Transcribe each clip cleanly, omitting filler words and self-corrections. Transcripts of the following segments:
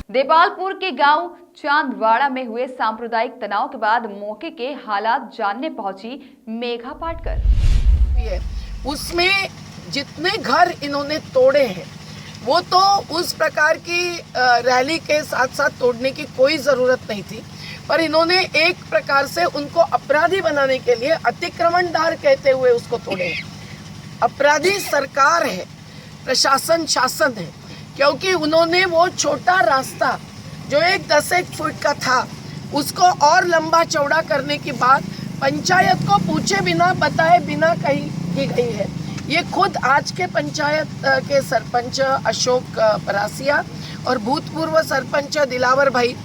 देपालपुर के गांव चांदवाड़ा में हुए सांप्रदायिक तनाव के बाद मौके के हालात जानने पहुंची मेघा पाटकर। उसमें जितने घर इन्होंने तोड़े हैं वो तो उस प्रकार की रैली के साथ साथ तोड़ने की कोई ज़रूरत नहीं थी, पर इन्होंने एक प्रकार से उनको अपराधी बनाने के लिए अतिक्रमणदार कहते हुए उसको तोड़े। अपराधी सरकार है, प्रशासन शासन है, क्योंकि उन्होंने वो छोटा रास्ता जो एक 10 फुट का था उसको और लंबा चौड़ा करने की बात पंचायत को पूछे बिना बताए बिना कही की गई है। ये खुद आज के पंचायत के सरपंच अशोक परासिया और भूतपूर्व सरपंच दिलावर भाई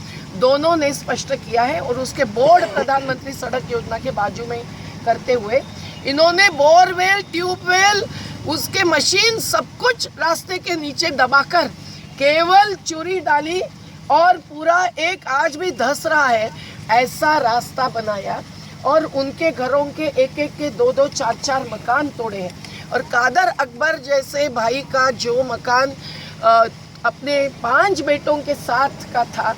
दोनों ने स्पष्ट किया है, और उसके बोर्ड प्रधानमंत्री सड़क योजना के बाजू में करते हुए इन्होंने बोरवेल, ट्यूबवेल, उसके मशीन सब कुछ रास्ते के नीचे दबाकर केवल चूरी डाली और पूरा एक आज भी धंस रहा है ऐसा रास्ता बनाया, और उनके घरों के एक एक के 2-2, 4-4 मकान तोड़े हैं। और कादर अकबर जैसे भाई का जो मकान अपने 5 बेटों के साथ का था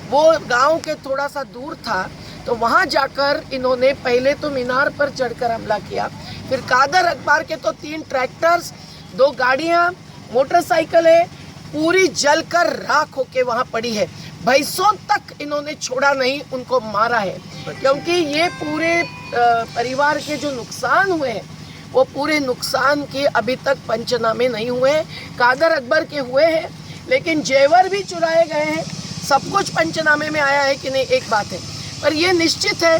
वो गांव के थोड़ा सा दूर था, तो वहां जाकर इन्होंने पहले तो मीनार पर चढ़कर हमला किया, फिर कादर अकबर के तो 3 ट्रैक्टर्स, 2 गाड़ियां, मोटरसाइकिलें पूरी जलकर राख होके वहां पड़ी है। भैंसों तक इन्होंने छोड़ा नहीं, उनको मारा है, क्योंकि ये पूरे परिवार के जो नुकसान हुए हैं वो पूरे नुकसान के अभी तक पंचनामे नहीं हुए हैं। कादर अकबर के हुए हैं लेकिन जेवर भी चुराए गए हैं, सब कुछ पंचनामे में आया है कि नहीं एक बात है, पर ये निश्चित है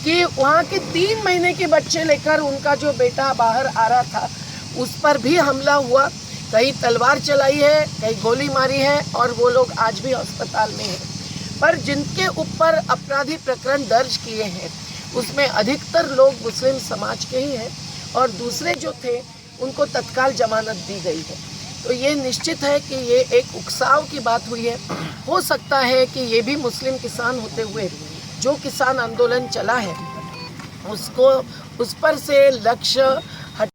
कि वहाँ के 3 महीने के बच्चे लेकर उनका जो बेटा बाहर आ रहा था उस पर भी हमला हुआ, कहीं तलवार चलाई है, कहीं गोली मारी है, और वो लोग आज भी अस्पताल में हैं। पर जिनके ऊपर अपराधी प्रकरण दर्ज किए हैं उसमें अधिकतर लोग मुस्लिम समाज के ही हैं, और दूसरे जो थे उनको तत्काल जमानत दी गई है। तो ये निश्चित है कि ये एक उकसाव की बात हुई है। हो सकता है कि ये भी मुस्लिम किसान होते हुए जो किसान आंदोलन चला है उसको उस पर से लक्ष्य हट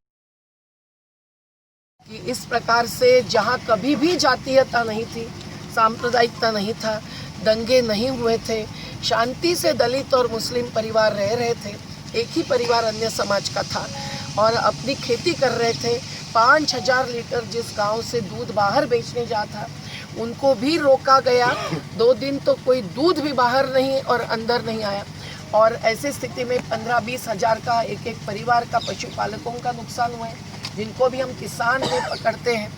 कि इस प्रकार से जहाँ कभी भी जातीयता नहीं थी, सांप्रदायिकता नहीं था, दंगे नहीं हुए थे, शांति से दलित और मुस्लिम परिवार रह रहे थे, एक ही परिवार अन्य समाज का था और अपनी खेती कर रहे थे। 5000 लीटर जिस गांव से दूध बाहर बेचने जाता उनको भी रोका गया। 2 दिन तो कोई दूध भी बाहर नहीं और अंदर नहीं आया, और ऐसी स्थिति में 15-20 हज़ार का एक परिवार का पशुपालकों का नुकसान हुआ है, जिनको भी हम किसान में पकड़ते हैं।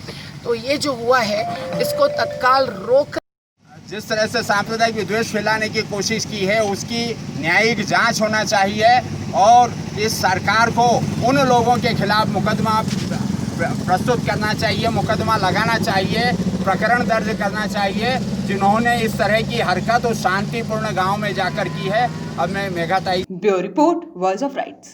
तो ये जो हुआ है इसको तत्काल रोक। जिस तरह से सांप्रदायिक विद्वेष फैलाने की कोशिश की है उसकी न्यायिक जांच होना चाहिए, और इस सरकार को उन लोगों के खिलाफ मुकदमा प्रस्तुत करना चाहिए, मुकदमा लगाना चाहिए, प्रकरण दर्ज करना चाहिए जिन्होंने इस तरह की हरकत और शांतिपूर्ण गांव में जाकर की है। अब मैं मेघा ताई। Bureau report, voice of rights.